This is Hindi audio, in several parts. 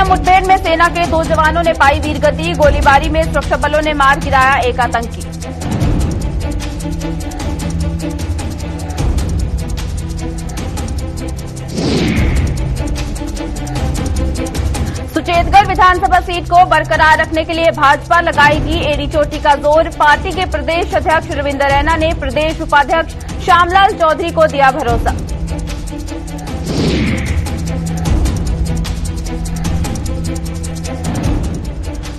शोपियां मुठभेड़ में सेना के 2 जवानों ने पाई वीरगति। गोलीबारी में सुरक्षा बलों ने मार गिराया एक आतंकी। सुचेतगढ़ विधानसभा सीट को बरकरार रखने के लिए भाजपा लगाएगी एड़ी चोटी का जोर। पार्टी के प्रदेश अध्यक्ष रविंद्र रैना ने प्रदेश उपाध्यक्ष श्यामलाल चौधरी को दिया भरोसा।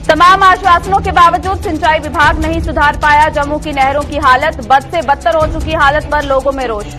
तमाम आश्वासनों के बावजूद सिंचाई विभाग नहीं सुधार पाया जम्मू की नहरों की हालत। बद से बदतर हो चुकी हालत पर लोगों में रोष।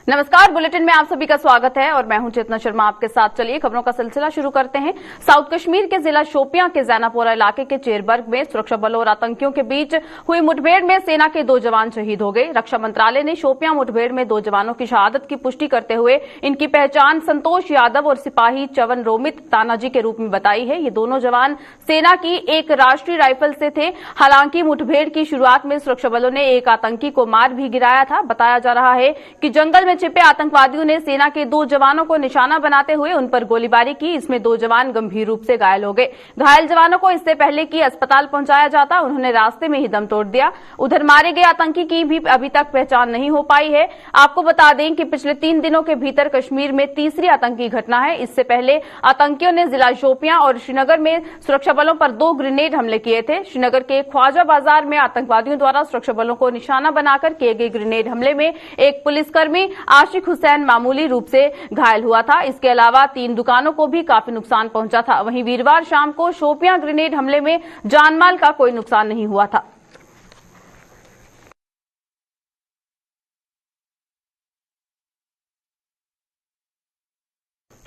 नमस्कार, बुलेटिन में आप सभी का स्वागत है और मैं हूं चेतना शर्मा आपके साथ। चलिए खबरों का सिलसिला शुरू करते हैं। साउथ कश्मीर के जिला शोपियां के जैनापोरा इलाके के चेरबर्ग में सुरक्षा बलों और आतंकियों के बीच हुई मुठभेड़ में सेना के 2 जवान शहीद हो गए। रक्षा मंत्रालय ने शोपियां मुठभेड़ में 2 जवानों की शहादत की पुष्टि करते हुए इनकी पहचान संतोष यादव और सिपाही चवन रोमित तानाजी के रूप में बताई है। ये दोनों जवान सेना की एक राष्ट्रीय राइफल से थे। हालांकि मुठभेड़ की शुरुआत में सुरक्षा बलों ने एक आतंकी को मार भी गिराया था। बताया जा रहा है कि जंगल में छिपे आतंकवादियों ने सेना के 2 जवानों को निशाना बनाते हुए उन पर गोलीबारी की। इसमें 2 जवान गंभीर रूप से घायल हो गए। घायल जवानों को इससे पहले कि अस्पताल पहुंचाया जाता उन्होंने रास्ते में ही दम तोड़ दिया। उधर मारे गए आतंकी की भी अभी तक पहचान नहीं हो पाई है। आपको बता दें कि पिछले 3 दिनों के भीतर कश्मीर में तीसरी आतंकी घटना है। इससे पहले आतंकियों ने जिला शोपियां और श्रीनगर में सुरक्षा बलों पर 2 ग्रेनेड हमले किए थे। श्रीनगर के ख्वाजा बाजार में आतंकवादियों द्वारा सुरक्षा बलों को निशाना बनाकर किए गए ग्रेनेड हमले में एक पुलिसकर्मी आशिक हुसैन मामूली रूप से घायल हुआ था। इसके अलावा 3 दुकानों को भी काफी नुकसान पहुंचा था। वहीं वीरवार शाम को शोपियां ग्रेनेड हमले में जानमाल का कोई नुकसान नहीं हुआ था।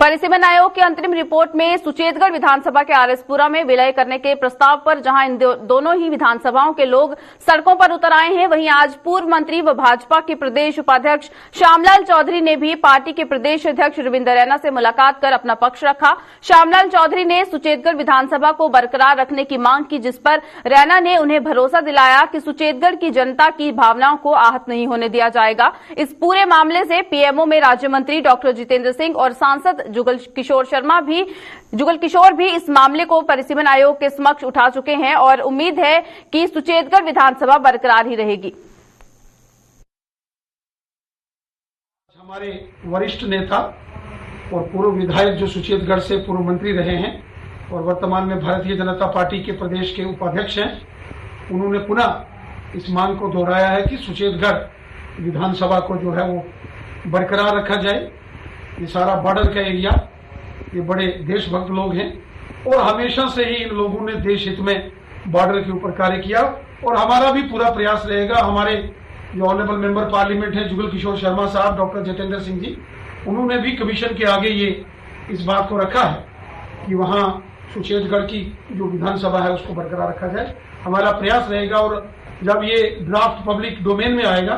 परिसीमन आयोग की अंतरिम रिपोर्ट में सुचेतगढ़ विधानसभा के आरएसपुरा में विलय करने के प्रस्ताव पर जहां इन दोनों ही विधानसभाओं के लोग सड़कों पर उतर आए हैं, वहीं आज पूर्व मंत्री व भाजपा के प्रदेश उपाध्यक्ष श्यामलाल चौधरी ने भी पार्टी के प्रदेश अध्यक्ष रविंद्र रैना से मुलाकात कर अपना पक्ष रखा। श्यामलाल चौधरी ने सुचेतगढ़ विधानसभा को बरकरार रखने की मांग की, जिस पर रैना ने उन्हें भरोसा दिलाया कि सुचेतगढ़ की जनता की भावनाओं को आहत नहीं होने दिया जाएगा। इस पूरे मामले से पीएमओ में राज्य मंत्री डॉक्टर जितेंद्र सिंह और सांसद जुगल किशोर भी इस मामले को परिसीमन आयोग के समक्ष उठा चुके हैं और उम्मीद है कि सुचेतगढ़ विधानसभा बरकरार ही रहेगी। हमारे वरिष्ठ नेता और पूर्व विधायक जो सुचेतगढ़ से पूर्व मंत्री रहे हैं और वर्तमान में भारतीय जनता पार्टी के प्रदेश के उपाध्यक्ष हैं, उन्होंने पुनः इस मांग को दोहराया है कि सुचेतगढ़ विधानसभा को जो है वो बरकरार रखा जाए। ये सारा बॉर्डर का एरिया, ये बड़े देशभक्त लोग हैं और हमेशा से ही इन लोगों ने देश हित में बॉर्डर के ऊपर कार्य किया और हमारा भी पूरा प्रयास रहेगा। हमारे जो ऑनरेबल मेंबर पार्लियामेंट हैं जुगल किशोर शर्मा साहब, डॉक्टर जितेंद्र सिंह जी, उन्होंने भी कमीशन के आगे ये इस बात को रखा है कि वहाँ सुचेतगढ़ की जो विधानसभा है उसको बरकरार रखा जाए। हमारा प्रयास रहेगा और जब ये ड्राफ्ट पब्लिक डोमेन में आएगा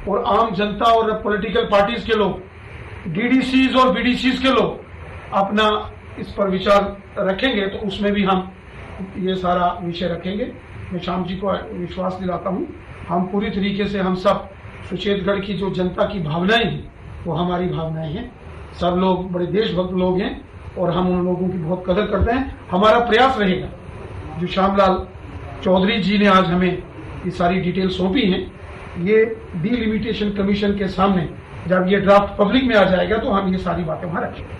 और आम जनता और पॉलिटिकल पार्टीज के लोग, डीडीसीज और बीडीसीज के लोग अपना इस पर विचार रखेंगे तो उसमें भी हम ये सारा विषय रखेंगे। मैं श्याम जी को विश्वास दिलाता हूँ, हम पूरी तरीके से हम सब सुचेतगढ़ की जो जनता की भावनाएं हैं वो हमारी भावनाएं हैं। सब लोग बड़े देशभक्त लोग हैं और हम उन लोगों की बहुत कदर करते हैं। हमारा प्रयास रहेगा, जो श्यामलाल चौधरी जी ने आज हमें ये सारी डिटेल सौंपी हैं, ये डिलिमिटेशन कमीशन के सामने जब ये ड्राफ्ट पब्लिक में आ जाएगा तो हम ये सारी बातें वहां रखेंगे।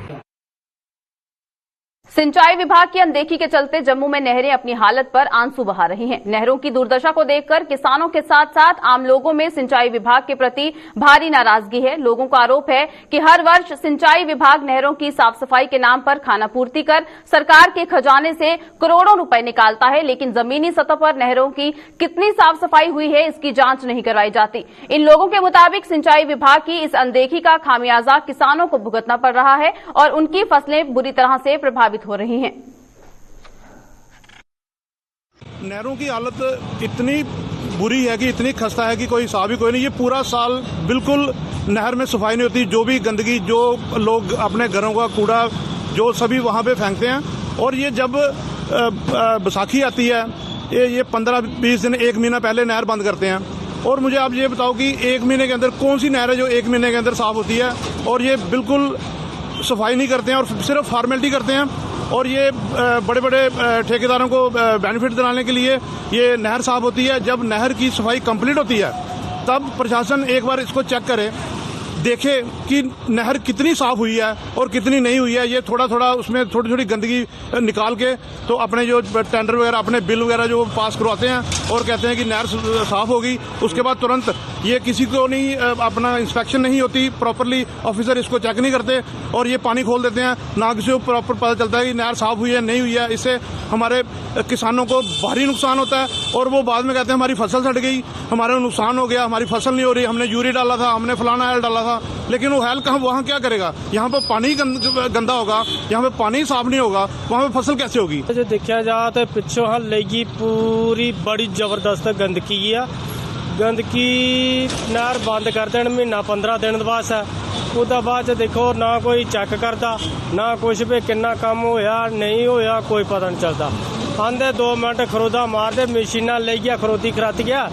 सिंचाई विभाग की अनदेखी के चलते जम्मू में नहरें अपनी हालत पर आंसू बहा रही हैं। नहरों की दुर्दशा को देखकर किसानों के साथ साथ आम लोगों में सिंचाई विभाग के प्रति भारी नाराजगी है। लोगों का आरोप है कि हर वर्ष सिंचाई विभाग नहरों की साफ सफाई के नाम पर खानापूर्ति कर सरकार के खजाने से करोड़ों रुपए निकालता है, लेकिन जमीनी सतह पर नहरों की कितनी साफ सफाई हुई है इसकी जांच नहीं करवाई जाती। इन लोगों के मुताबिक सिंचाई विभाग की इस अनदेखी का खामियाजा किसानों को भुगतना पड़ रहा है और उनकी फसलें बुरी तरह से प्रभावित हो रही हैं। नहरों की हालत इतनी बुरी है कि इतनी खस्ता है कि कोई हिसाब ही कोई नहीं। ये पूरा साल बिल्कुल नहर में सफाई नहीं होती। जो भी गंदगी, जो लोग अपने घरों का कूड़ा जो सभी वहां पे फेंकते हैं। और ये जब बैसाखी आती है ये 15-20 दिन, 1 महीना पहले नहर बंद करते हैं। और मुझे आप ये बताओ कि 1 महीने के अंदर कौन सी नहर है जो 1 महीने के अंदर साफ होती है? और ये बिल्कुल सफाई नहीं करते हैं और सिर्फ फॉर्मेलिटी करते हैं। और ये बड़े बड़े ठेकेदारों को बेनिफिट दिलाने के लिए ये नहर साफ होती है। जब नहर की सफाई कंप्लीट होती है तब प्रशासन एक बार इसको चेक करे, देखे कि नहर कितनी साफ हुई है और कितनी नहीं हुई है। ये थोड़ा थोड़ा उसमें थोड़ी थोड़ी गंदगी निकाल के तो अपने जो टेंडर वगैरह, अपने बिल वगैरह जो पास करवाते हैं और कहते हैं कि नहर साफ होगी। उसके बाद तुरंत ये किसी को नहीं, अपना इंस्पेक्शन नहीं होती प्रॉपरली, ऑफिसर इसको चेक नहीं करते और ये पानी खोल देते हैं। ना किसी को प्रॉपर पता चलता है कि नहर साफ हुई है नहीं हुई है। इससे हमारे किसानों को भारी नुकसान होता है और वो बाद में कहते हैं हमारी फसल सड़ गई, हमारा नुकसान हो गया, हमारी फसल नहीं हो रही, हमने यूरिया डाला था, हमने फलाना हैल डाला था। लेकिन वो हैल कहाँ, वहाँ क्या करेगा? यहाँ पर पानी गंदा होगा, यहाँ पे पानी साफ नहीं होगा, वहाँ पे फसल कैसे होगी? जो देखा जाए तो पिछों हलेगी पूरी बड़ी जबरदस्त गंदगी है। गंदगी नहर बंद कर देन महीना 15 दिन बस है। उसदा बाद देखो ना कोई चेक करता ना कुछ भी, कितना कम होया नहीं होया कोई पता नहीं चलता। आंदे 2 मिनट खरोदा मारते, मशीना ले गया खरोदी कराती गया,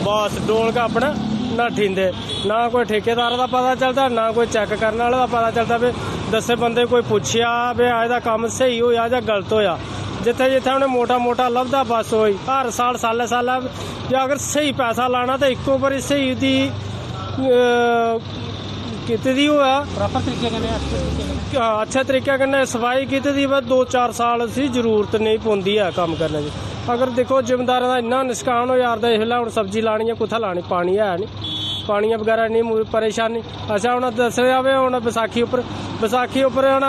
बस डोल का अपना नठींदे। ना कोई ठेकेदार का पता चलता ना कोई चेक करने वाले का पता चलता भी 10 बंदे कोई पूछया भी अज का काम सही होया या गलत होया। जिथे जिथे उन्हें मोटा मोटा लभदा बस होई। हर साल साले साल जो अगर सही पैसा लाना तो इको बारी सही दी कीती होया प्रॉपर तरीके कन्नै, अच्छे तरीके कन्नै सफाई कीती दी। 2-4 साल सी जरूरत नहीं पौंदी है काम करने की। अगर देखो जिमींदारां दा इन्ना नुकसान हो जाता है। इसलै हुण सब्जी लानी है कुत्थै लानी, पानी है नहीं, पानी बगैरा नहीं परेशानी। अच्छा हुण दस्सेआ वे हुण बैसाखी उप्पर हुण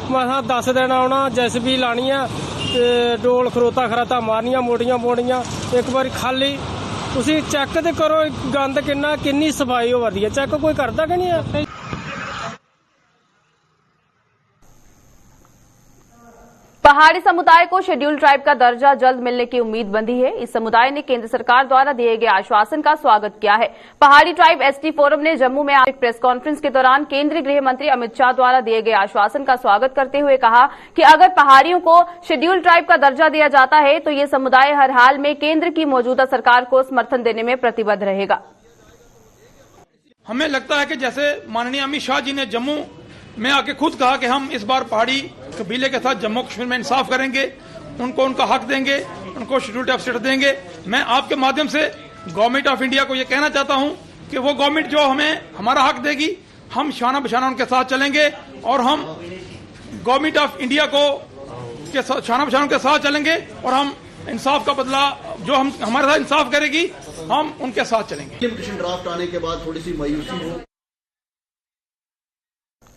मसां 10 दिन आउणा, जेसीबी लानी है ते डोल खराता मारनियां मोटियां एक बार खाली उसी चेक ते करो गंद किन्नी सफाई होवा दी है, चेक कोई करदा कि नहीं है? पहाड़ी समुदाय को शेड्यूल ट्राइब का दर्जा जल्द मिलने की उम्मीद बंधी है। इस समुदाय ने केंद्र सरकार द्वारा दिए गए आश्वासन का स्वागत किया है। पहाड़ी ट्राइब एसटी फोरम ने जम्मू में आज एक प्रेस कॉन्फ्रेंस के दौरान केंद्रीय गृह मंत्री अमित शाह द्वारा दिए गए आश्वासन का स्वागत करते हुए कहा कि अगर पहाड़ियों को शेड्यूल ट्राइब का दर्जा दिया जाता है तो ये समुदाय हर हाल में केंद्र की मौजूदा सरकार को समर्थन देने में प्रतिबद्ध रहेगा। हमें लगता है कि जैसे माननीय अमित शाह जी ने जम्मू में आके खुद कहा कि हम इस बार पहाड़ी कबीले के साथ जम्मू कश्मीर में इंसाफ करेंगे, उनको उनका हक देंगे, उनको शेड्यूल ट्राइब स्टेटस देंगे। मैं आपके माध्यम से गवर्नमेंट ऑफ इंडिया को यह कहना चाहता हूं कि वो गवर्नमेंट जो हमें हमारा हक देगी हम शाना बशाना उनके साथ चलेंगे और हम गवर्नमेंट ऑफ इंडिया को के शाना बशाना उनके साथ चलेंगे और हम इंसाफ का बदला जो हम हमारे साथ इंसाफ करेगी हम उनके साथ चलेंगे। ड्राफ्ट आने के बाद थोड़ी सी मायूसी हो।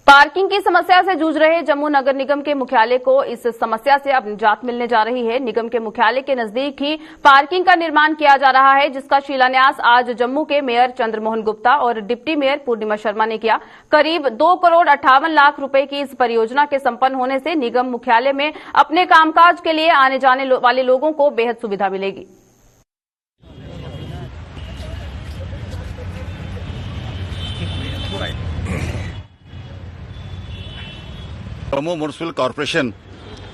पार्किंग की समस्या से जूझ रहे जम्मू नगर निगम के मुख्यालय को इस समस्या से अब निजात मिलने जा रही है। निगम के मुख्यालय के नजदीक ही पार्किंग का निर्माण किया जा रहा है, जिसका शिलान्यास आज जम्मू के मेयर चंद्रमोहन गुप्ता और डिप्टी मेयर पूर्णिमा शर्मा ने किया। करीब 2,58,00,000 रुपए की इस परियोजना के संपन्न होने से निगम मुख्यालय में अपने कामकाज के लिए आने जाने वाले लोगों को बेहद सुविधा मिलेगी। जम्मू म्युनिसिपल कॉरपोरेशन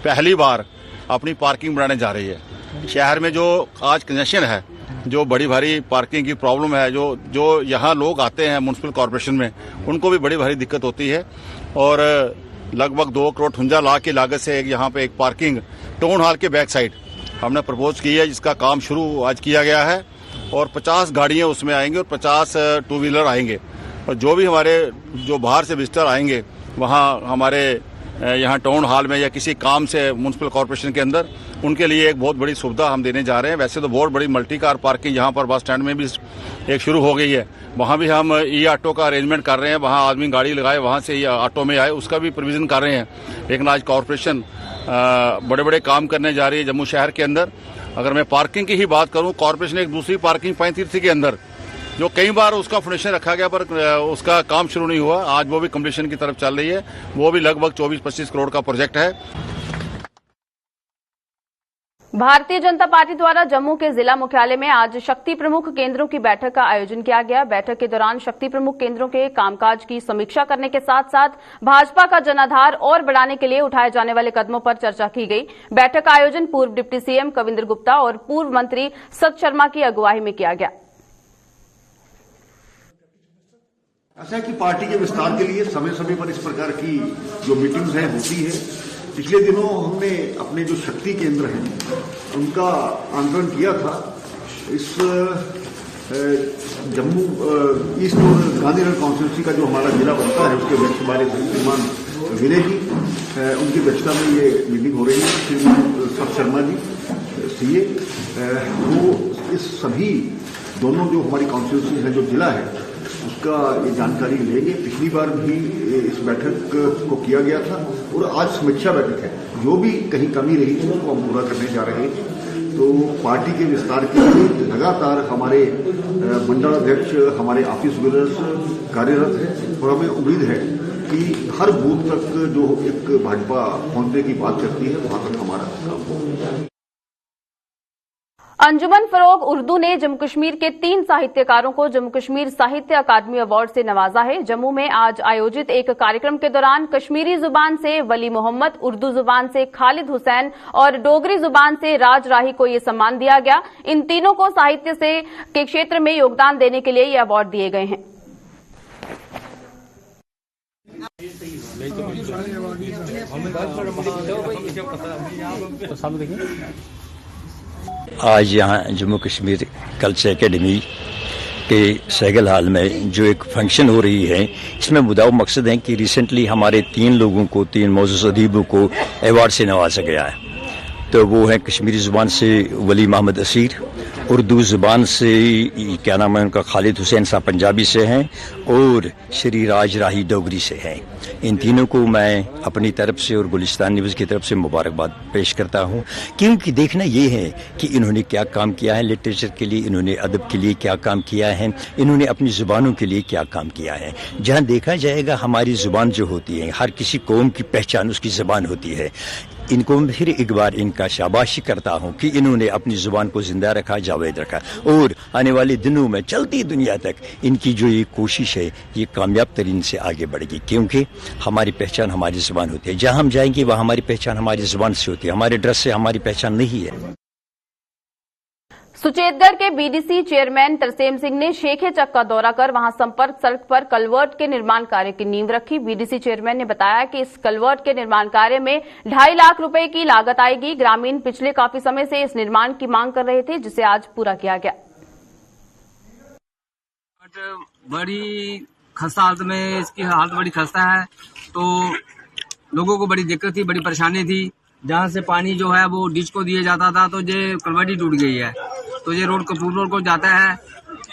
पहली बार अपनी पार्किंग बनाने जा रही है। शहर में जो आज कंजेशन है, जो बड़ी भारी पार्किंग की प्रॉब्लम है, जो यहाँ लोग आते हैं म्युनिसिपल कॉरपोरेशन में, उनको भी बड़ी भारी दिक्कत होती है। और लगभग 2,58,00,000 की लागत से यहाँ पे एक पार्किंग टाउन हॉल के बैक साइड हमने प्रपोज की है, जिसका काम शुरू आज किया गया है। और 50 गाड़ियां उसमें आएंगी और 50 टू व्हीलर आएंगे। और जो भी हमारे जो बाहर से विजिटर आएंगे वहाँ हमारे यहाँ टाउन हॉल में या किसी काम से म्युनिसिपल कॉरपोरेशन के अंदर, उनके लिए एक बहुत बड़ी सुविधा हम देने जा रहे हैं। वैसे तो बहुत बड़ी मल्टी कार पार्किंग यहाँ पर बस स्टैंड में भी एक शुरू हो गई है, वहाँ भी हम ई ऑटो का अरेंजमेंट कर रहे हैं। वहाँ आदमी गाड़ी लगाए वहाँ से ऑटो में आए, उसका भी प्रोविजन कर रहे हैं। लेकिन आज कॉरपोरेशन बड़े बड़े काम करने जा रही है जम्मू शहर के अंदर। अगर मैं पार्किंग की ही बात करूँ, कॉरपोरेशन एक दूसरी पार्किंग पैंतीर्थी के अंदर जो कई बार उसका फाउंडेशन रखा गया पर उसका काम शुरू नहीं हुआ, आज वो भी कंप्लीशन की तरफ चल रही है। वो भी लगभग 24-25 करोड़ का प्रोजेक्ट है। भारतीय जनता पार्टी द्वारा जम्मू के जिला मुख्यालय में आज शक्ति प्रमुख केंद्रों की बैठक का आयोजन किया गया। बैठक के दौरान शक्ति प्रमुख केंद्रों के कामकाज की समीक्षा करने के साथ साथ भाजपा का जनाधार और बढ़ाने के लिए उठाए जाने वाले कदमों पर चर्चा की गई। बैठक का आयोजन पूर्व डिप्टी सीएम कविंद्र गुप्ता और पूर्व मंत्री सत शर्मा की अगुवाई में किया गया। ऐसा है कि पार्टी के विस्तार के लिए समय समय पर इस प्रकार की जो मीटिंग्स हैं होती है। पिछले दिनों हमने अपने जो शक्ति केंद्र हैं उनका आंदोलन किया था। इस जम्मू ईस्ट और गांधीनगर कॉन्स्टिट्यूंसी का जो हमारा जिला बनता है उसके अध्यक्ष हमारे श्रीमान विनय जी, उनकी अध्यक्षता में ये मीटिंग हो रही है। श्रीमान सत शर्मा जी सीए, वो इस सभी दोनों जो हमारी कॉन्स्टिट्यूंसी है जो जिला है उसका ये जानकारी लेंगे। पिछली बार भी इस बैठक को किया गया था और आज समीक्षा बैठक है। जो भी कहीं कमी रही थी उसको हम पूरा करने जा रहे हैं। तो पार्टी के विस्तार के लिए लगातार हमारे मंडल अध्यक्ष, हमारे ऑफिस बिलर्स कार्यरत हैं और हमें उम्मीद है कि हर बूथ तक जो एक भाजपा पहुंचने की बात करती है वहां तक हमारा काम होगा। अंजुमन फरोग उर्दू ने जम्मू कश्मीर के 3 साहित्यकारों को जम्मू कश्मीर साहित्य अकादमी अवार्ड से नवाजा है। जम्मू में आज आयोजित एक कार्यक्रम के दौरान कश्मीरी जुबान से वली मोहम्मद, उर्दू जुबान से खालिद हुसैन और डोगरी जुबान से राज राही को ये सम्मान दिया गया। इन तीनों को साहित्य के क्षेत्र में योगदान देने के लिए ये अवार्ड दिए गए हैं। आज यहाँ जम्मू कश्मीर कल्चर एकेडमी के सैगल हाल में जो एक फंक्शन हो रही है, इसमें मुद्दा मकसद है कि रिसेंटली हमारे 3 लोगों को, 3 मौजूद अदीबों को अवार्ड से नवाजा गया है। तो वो है कश्मीरी ज़ुबान से वली मोहम्मद असीर, उर्दू ज़ुबान से क्या नाम है उनका खालिद हुसैन साहब पंजाबी से हैं और श्री राज राही डोगरी से हैं। इन तीनों को मैं अपनी तरफ से और गुलिस्तान न्यूज़ की तरफ से मुबारकबाद पेश करता हूं, क्योंकि देखना ये है कि इन्होंने क्या काम किया है लिटरेचर के लिए, इन्होंने अदब के लिए क्या काम किया है, इन्होंने अपनी ज़ुबानों के लिए क्या काम किया है। जहाँ देखा जाएगा हमारी ज़ुबान जो होती है, हर किसी कौम की पहचान उसकी ज़ुबान होती है। इनको फिर एक बार इनका शाबाशी करता हूं कि इन्होंने अपनी जुबान को जिंदा रखा, जावेद रखा और आने वाले दिनों में चलती दुनिया तक इनकी जो ये कोशिश है ये कामयाब तरीन से आगे बढ़ेगी, क्योंकि हमारी पहचान हमारी जुबान होती है। जहां हम जाएंगे वहां हमारी पहचान हमारी जुबान से होती है, हमारे ड्रेस से हमारी पहचान नहीं है। सुचेतगढ़ के बीडीसी चेयरमैन तरसेम सिंह ने शेखे चक का दौरा कर वहां संपर्क सड़क पर कलवर्ट के निर्माण कार्य की नींव रखी। बीडीसी चेयरमैन ने बताया कि इस कलवर्ट के निर्माण कार्य में 2.5 लाख रुपए की लागत आएगी। ग्रामीण पिछले काफी समय से इस निर्माण की मांग कर रहे थे, जिसे आज पूरा किया गया। बड़ी खस्ता हालत में, इसकी हालत बड़ी खस्ता है, तो लोगों को बड़ी दिक्कत थी, बड़ी परेशानी थी। जहाँ से पानी जो है वो डिच को दिया जाता था, तो ये कलवर्ट ही टूट गई है, तो ये रोड कपूर को जाता है,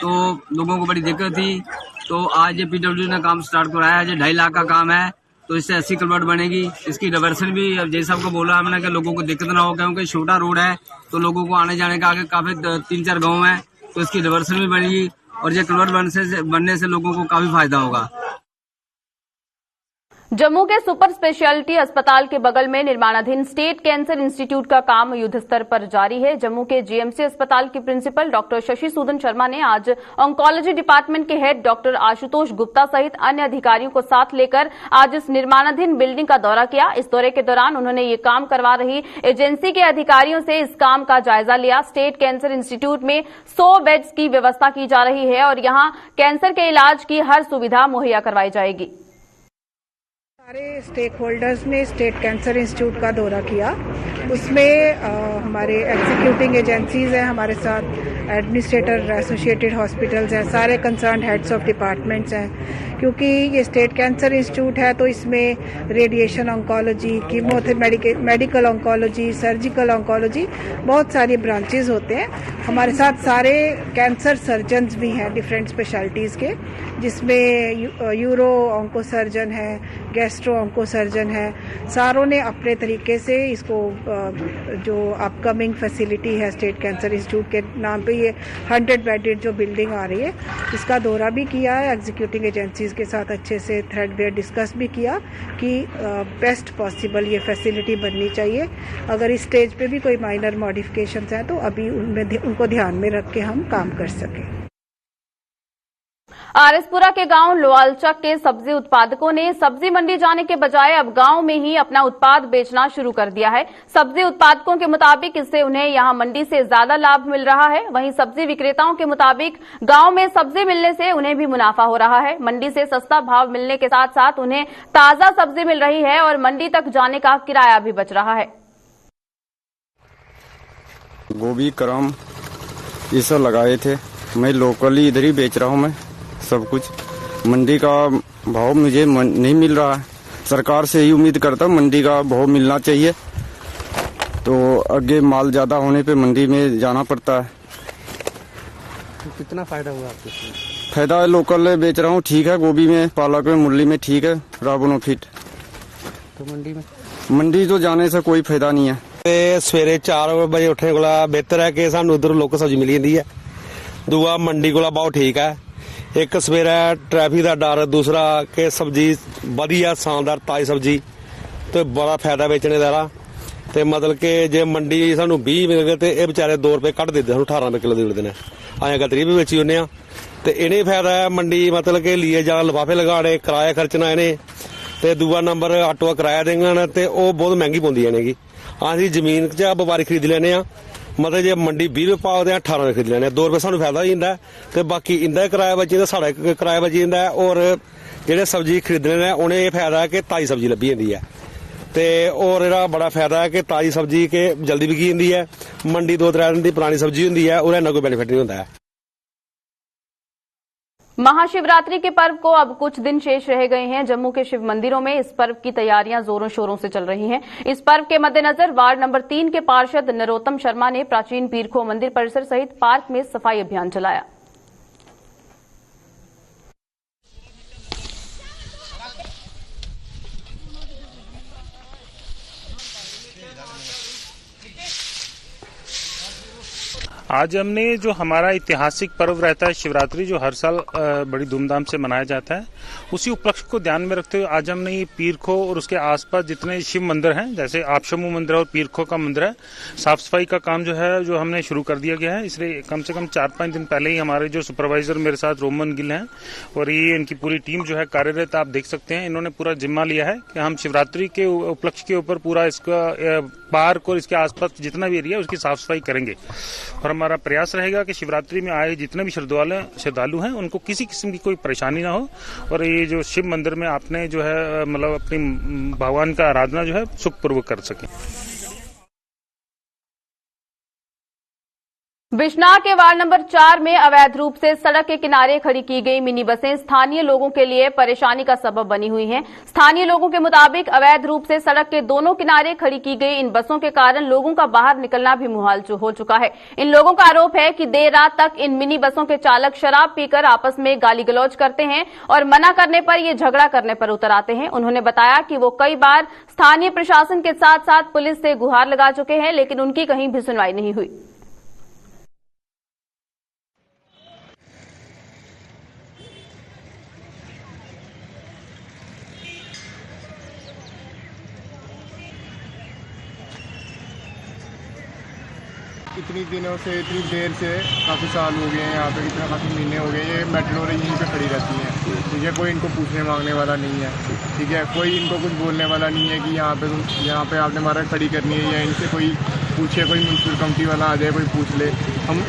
तो लोगों को बड़ी दिक्कत थी। तो आज ये पीडब्ल्यू ने काम स्टार्ट कराया है। 2.5 लाख का काम है, तो इससे 80 कलवर्ट बनेगी। इसकी डाइवर्सन भी जैसा आपको बोला हमने कि लोगों को दिक्कत ना हो, क्योंकि छोटा रोड है तो लोगों को आने जाने का आगे काफी 3-4 गाँव है, तो इसकी डाइवर्सन भी बनेगी और ये कलवर्ट बनने से लोगों को काफी फायदा होगा। जम्मू के सुपर स्पेशलिटी अस्पताल के बगल में निर्माणाधीन स्टेट कैंसर इंस्टीट्यूट का काम युद्ध स्तर पर जारी है। जम्मू के जीएमसी अस्पताल के प्रिंसिपल डॉक्टर शशि सूदन शर्मा ने आज ऑन्कोलॉजी डिपार्टमेंट के हेड डॉक्टर आशुतोष गुप्ता सहित अन्य अधिकारियों को साथ लेकर आज इस निर्माणाधीन बिल्डिंग का दौरा किया। इस दौरे के दौरान उन्होंने ये काम करवा रही एजेंसी के अधिकारियों से इस काम का जायजा लिया। स्टेट कैंसर इंस्टीट्यूट में 100 बेड्स की व्यवस्था की जा रही है और यहाँ कैंसर के इलाज की हर सुविधा मुहैया करवाई जाएगी। सारे स्टेक होल्डर्स ने स्टेट कैंसर इंस्टीट्यूट का दौरा किया। उसमें हमारे एग्जीक्यूटिंग एजेंसीज हैं हमारे साथ, एडमिनिस्ट्रेटर एसोसिएटेड हॉस्पिटल्स हैं, सारे कंसर्न हेड्स ऑफ डिपार्टमेंट्स हैं। क्योंकि ये स्टेट कैंसर इंस्टीट्यूट है तो इसमें radiation oncology, chemotherapy, medical oncology, surgical oncology, बहुत सारी ब्रांचेज होते हैं। हमारे साथ सारे कैंसर सर्जन्स भी हैं डिफरेंट स्पेशलिटीज़ के, जिसमें यूरो ऑन्को सर्जन है, गैस्ट्रो ऑन्को सर्जन है। सारों ने अपने तरीके से इसको जो अपकमिंग फैसिलिटी है स्टेट कैंसर इंस्टीट्यूट के नाम पे, ये 100 बेडेड जो बिल्डिंग आ रही है, इसका दौरा भी किया है एग्जीक्यूटिव एजेंसीज अथॉरिटीज़ के साथ अच्छे से थ्रेडबेयर डिस्कस भी किया कि बेस्ट पॉसिबल ये फैसिलिटी बननी चाहिए। अगर इस स्टेज पे भी कोई माइनर मॉडिफिकेशंस हैं तो अभी उनमें उनको ध्यान में रख के हम काम कर सकें। आरएसपुरा के गांव लोआलचक के सब्जी उत्पादकों ने सब्जी मंडी जाने के बजाय अब गांव में ही अपना उत्पाद बेचना शुरू कर दिया है। सब्जी उत्पादकों के मुताबिक इससे उन्हें यहां मंडी से ज्यादा लाभ मिल रहा है। वहीं सब्जी विक्रेताओं के मुताबिक गांव में सब्जी मिलने से उन्हें भी मुनाफा हो रहा है। मंडी से सस्ता भाव मिलने के साथ साथ उन्हें ताजा सब्जी मिल रही है और मंडी तक जाने का किराया भी बच रहा है। गोभी, करम ये सब लगाए थे। मैं लोकली इधर ही बेच रहा हूँ। मैं सब कुछ मंडी का भाव मुझे नहीं मिल रहा है। सरकार से ही उम्मीद करता हूँ मंडी का भाव मिलना चाहिए, तो आगे माल ज्यादा होने पे मंडी में जाना पड़ता है। तो कितना फायदा हुआ आपको? फायदा है, लोकल बेच रहा हूँ, ठीक है। गोभी में, पालक में, मूली में ठीक है, रावनो फिट। तो मंडी तो जाने से कोई फायदा नहीं है। सवेरे 4 बजे उठने को बेहतर है कि सानू उधर लोकल सब्जी मिली जाती है। दूआ मंडी को भाव ठीक है। एक सवेरे ट्रैफिक का डर, दूसरा कि सब्जी वधिया शानदार ताजी सब्जी तो बड़ा फायदा बेचने का। तो मतलब कि जे मंडी सानू 20 मिल गए तो ये बेचारे 2 रुपए कट देते, 18 रुपए किलो दे देते हैं। अं अगर 30 भी बेची होने तो इन्हें फायदा है। मंडी मतलब कि लिए जाना, लिफाफे लगाने, किराया खर्चना इन्हें, तो दूआ नंबर ऑटो का किराया देंगे तो वह बहुत महंगी पौंदी इन्हें। अं जमीन च व्यापारी खरीद लेने, मतलब जे मंडी 20 रुपए पाओ 18 रुपए खरीद लेने, 2 रुपए सानू फायदा हो जाता है। तो बाकी इंदा किराया बची जाता, साढ़ा किराया बची जाता है। और जेडे सब्जी खरीदने ने उन्हें यह फायदा है कि ताजी सब्जी लभी जाती है। तो और यह बड़ा फायदा है कि ताजी सब्जी के जल्दी बिकी जाती है। मंडी 2-3 दिन की पुरानी सब्जी होंगी है, और इन्ना कोई बेनीफिट नहीं होता है। महाशिवरात्रि के पर्व को अब कुछ दिन शेष रह गए हैं। जम्मू के शिव मंदिरों में इस पर्व की तैयारियां जोरों शोरों से चल रही हैं। इस पर्व के मद्देनजर वार्ड नंबर 3 के पार्षद नरोत्तम शर्मा ने प्राचीन पीरखो मंदिर परिसर सहित पार्क में सफाई अभियान चलाया। आज हमने जो हमारा ऐतिहासिक पर्व रहता है शिवरात्रि, जो हर साल बड़ी धूमधाम से मनाया जाता है, उसी उपलक्ष्य को ध्यान में रखते हुए आज हमने ये पीरखो और उसके आसपास जितने शिव मंदिर हैं, जैसे आपशंभू मंदिर और पीरखो का मंदिर है, साफ सफाई का काम जो है जो हमने शुरू कर दिया गया है। इसलिए कम से कम 4-5 दिन पहले ही हमारे जो सुपरवाइजर मेरे साथ रोमन गिल हैं और ये इनकी पूरी टीम जो है कार्यरत, आप देख सकते हैं। इन्होंने पूरा जिम्मा लिया है कि हम शिवरात्रि के उपलक्ष्य के ऊपर पूरा इसका पार्क और इसके आसपास जितना भी एरिया उसकी साफ सफाई करेंगे। और हमारा प्रयास रहेगा कि शिवरात्रि में आए जितने भी श्रद्धालु हैं उनको किसी किस्म की कोई परेशानी ना हो, और ये जो शिव मंदिर में आपने जो है मतलब अपनी भगवान का आराधना जो है सुखपूर्वक कर सके। बिजनौर के वार्ड नंबर 4 में अवैध रूप से सड़क के किनारे खड़ी की गई मिनी बसें स्थानीय लोगों के लिए परेशानी का सबब बनी हुई हैं। स्थानीय लोगों के मुताबिक अवैध रूप से सड़क के दोनों किनारे खड़ी की गई इन बसों के कारण लोगों का बाहर निकलना भी मुहाल हो चुका है। इन लोगों का आरोप है कि देर रात तक इन मिनी बसों के चालक शराब पीकर आपस में गाली गलौज करते हैं और मना करने पर ये झगड़ा करने पर उतर आते हैं। उन्होंने बताया कि वो कई बार स्थानीय प्रशासन के साथ साथ पुलिस से गुहार लगा चुके हैं, लेकिन उनकी कहीं भी सुनवाई नहीं हुई। इतनी दिनों से, इतनी देर से, काफ़ी साल हो गए हैं यहाँ पे, कितना काफ़ी महीने हो गए, ये मेट्रो यहीं पे खड़ी रहती हैं। ठीक है, कोई इनको पूछने मांगने वाला नहीं है। ठीक है, कोई इनको कुछ बोलने वाला नहीं है कि यहाँ पे आपने हमारा खड़ी करनी है, या इनसे कोई पूछे, कोई म्यूनसिपल कमेटी वाला आ जाए कोई पूछ ले।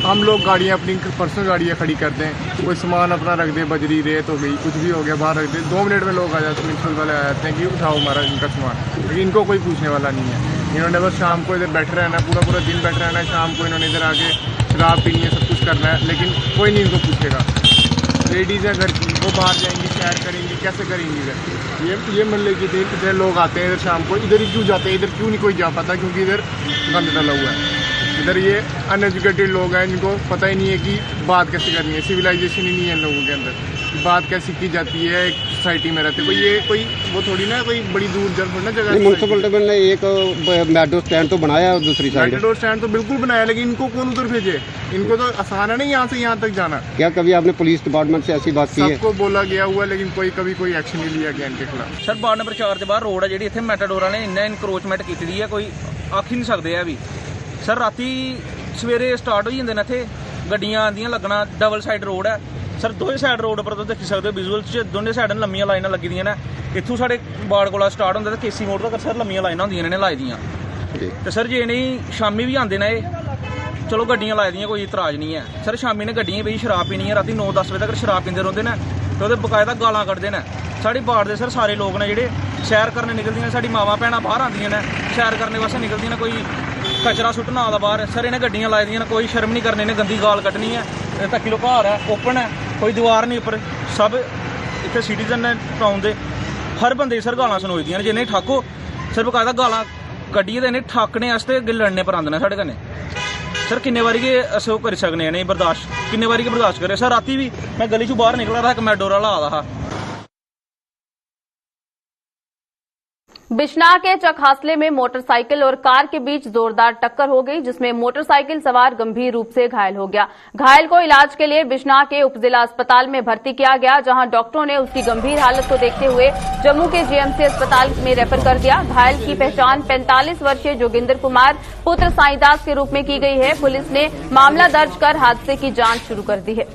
हम लोग गाड़ियाँ अपनी पर्सनल गाड़ियाँ खड़ी करते हैं, कोई सामान अपना रख दे, बजरी रेत हो गई, कुछ भी हो गया, बाहर रख दे, 2 मिनट में लोग आ जाते हैं, म्यूनसिपल वाले आ जाते हैं कि उठाओ हमारा इनका सामान, लेकिन इनको कोई पूछने वाला नहीं है। इन्होंने बस शाम को इधर बैठे रहना, पूरा दिन बैठे रहना है। शाम को इन्होंने इधर आके शराब पीनी है, सब कुछ करना है, लेकिन कोई नहीं इनको पूछेगा। लेडीज़ है घर की, वो बाहर जाएंगी, सैर करेंगी, कैसे करेंगी इधर? ये मतलब कि कितने लोग आते हैं इधर शाम को, इधर ही क्यों जाते हैं? इधर क्यों नहीं कोई जा पाता? क्योंकि इधर गंद डाला हुआ है। इधर ये अनएजुकेटेड लोग हैं, जिनको पता ही नहीं है कि बात कैसे करनी है। सिविलाइजेशन ही नहीं है लोगों के अंदर, बात कैसे की जाती है एक सोसाइटी में रहते। कोई वो थोड़ी ना कोई बड़ी दूर थोड़ी ना जगह। म्यूनसिपलिटी ने एक मेट्रो स्टैंड तो बनाया है दूसरी साइड। मेट्रो स्टैंड तो बिल्कुल बनाया, लेकिन इनको कौन उधर भेजे? इनको तो आसान है ना यहाँ से यहाँ तक जाना। क्या कभी आपने पुलिस डिपार्टमेंट से ऐसी बात की है? सबको बोला गया हुआ, लेकिन कभी कोई एक्शन नहीं लिया गया इनके खिलाफ। सर वार्ड नंबर 4 के बाहर रोड है जी, इतने मैटाडोर ने इन्ना इनक्रोचमेंट की दी है, कोई आख ही नहीं सकते है भी। सर राती सवेरे स्टार्ट हो जाते हैं इतने गड्डियां आंदियां लगना, डबल साइड रोड है सर, दोवें साइड रोड पर तो देखी सकते हो विजुअल च, दोनों साइड लंबियां लाइनां लगी दियां ने। इत्थों साढ़े वार्ड कोला स्टार्ट होंदा ते केसी मोड़ तक सर लंबियां लाइनां होंदियां ने लाई दियां। ते सर जे नहीं शामी भी आंदे ने, चलो गड्डियां लाई दियां, कोई इतराज नहीं है सर। शामी ने गड्डियां बेही शराब पीनी है, राती 9-10 बजे तक शराब पींदे रौंदे ने, ते ओह्दे बकायदा गालां कड्ढदे ने। साढ़ी वार्ड दे सर सारे लोग ने जेह्ड़े सैर करने निकलदियां, साढ़ी मावां भैणां बाहर आंदियां ने सैर करने वास्ते निकलदियां ने, कोई कचरा सुट्टना आदा बाहर सर, इन्हें गड्डियां लाई दियां ने, कोई शर्म नहीं करनी, इन्हें गंदी गाल कड्ढनी है। तक्की लो घर है, ओपन है, कोई दीवार नहीं उपर, सब इतने सिटीजन ने टाउन दे, हर बंदे सर गालां सुनोई दियां ने। जिन्हें ठाको सर बकायदा गालां कड्ढियै ते इन्हें ठाकने आस्ते अग्गे लड़ने पर आंदे ने साढ़े कन्नै। सर किन्ने बारी गै अस ओह् करी सकने नहीं बर्दाश्त, किन्ने बारी गै बर्दाश्त करे सर। राती भी मैं गली चों बाहर निकला था, इक मैटाडोर आह्ला आ दा हा। बिश्नाह के चक हासले में मोटरसाइकिल और कार के बीच जोरदार टक्कर हो गई, जिसमें मोटरसाइकिल सवार गंभीर रूप से घायल हो गया। घायल को इलाज के लिए बिश्नाह के उपजिला अस्पताल में भर्ती किया गया, जहां डॉक्टरों ने उसकी गंभीर हालत को देखते हुए जम्मू के जीएमसी अस्पताल में रेफर कर दिया। घायल की पहचान 45 वर्षीय जोगिंदर कुमार पुत्र साईदास के रूप में की गई है। पुलिस ने मामला दर्ज कर हादसे की जांच शुरू कर दी है।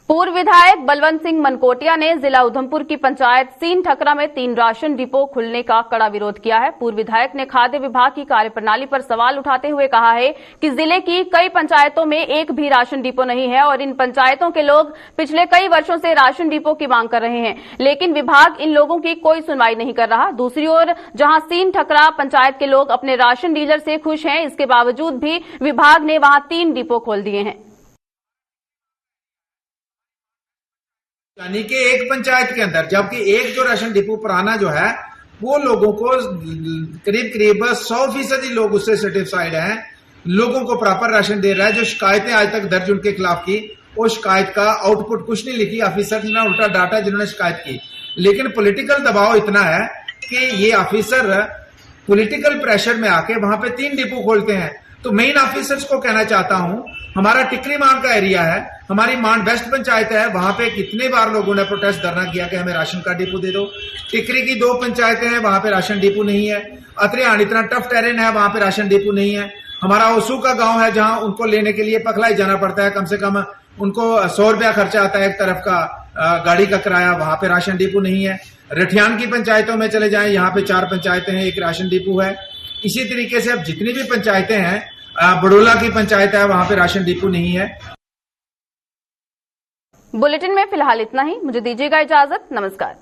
पूर्व विधायक बलवंत सिंह मनकोटिया ने जिला उधमपुर की पंचायत सीन ठकरा में 3 राशन डिपो खुलने का कड़ा विरोध किया है। पूर्व विधायक ने खाद्य विभाग की कार्यप्रणाली पर सवाल उठाते हुए कहा है कि जिले की कई पंचायतों में एक भी राशन डिपो नहीं है और इन पंचायतों के लोग पिछले कई वर्षों से राशन डिपो की मांग कर रहे हैं, लेकिन विभाग इन लोगों की कोई सुनवाई नहीं कर रहा। दूसरी ओर जहां सीन ठकरा पंचायत के लोग अपने राशन डीलर से खुश हैं, इसके बावजूद भी विभाग ने वहां 3 डिपो खोल दिए हैं। यानी कि एक पंचायत के अंदर, जबकि एक जो राशन डिपो पुराना जो है वो लोगों को करीब 100% लोग उससे सेटिस्फाइड हैं, लोगों को प्रॉपर राशन दे रहा है। जो शिकायतें आज तक दर्ज उनके खिलाफ की, वो शिकायत का आउटपुट कुछ नहीं लिखी ऑफिसर ने, उल्टा डाटा जिन्होंने शिकायत की। लेकिन पॉलिटिकल दबाव इतना है कि ये ऑफिसर पॉलिटिकल प्रेशर में आके वहां पे 3 डिपो खोलते हैं। तो मेन ऑफिसर्स को कहना चाहता हूं, हमारा टिकरी मान का एरिया है, हमारी मान वेस्ट पंचायत है, वहां पे कितने बार लोगों ने प्रोटेस्ट धरना किया कि हमें राशन का डिपो दे दो। टिकरी की 2 पंचायतें हैं, वहां पे राशन डिपो नहीं है। अत्रियाण इतना टफ टेरेन है, वहां पे राशन डिपो नहीं है। हमारा ओसू का गांव है, जहां उनको लेने के लिए पखलाई जाना पड़ता है, कम से कम उनको 100 रुपया खर्चा आता है एक तरफ का गाड़ी का किराया, वहां पे राशन डिपो नहीं है। रठियान की पंचायतों में चले जाएं, यहाँ पे 4 पंचायतें हैं, एक राशन डिपो है। इसी तरीके से अब जितनी भी पंचायतें हैं, बड़ोला की पंचायत है, वहां पे राशन डिपो नहीं है। बुलेटिन में फिलहाल इतना ही, मुझे दीजिएगा इजाजत, नमस्कार।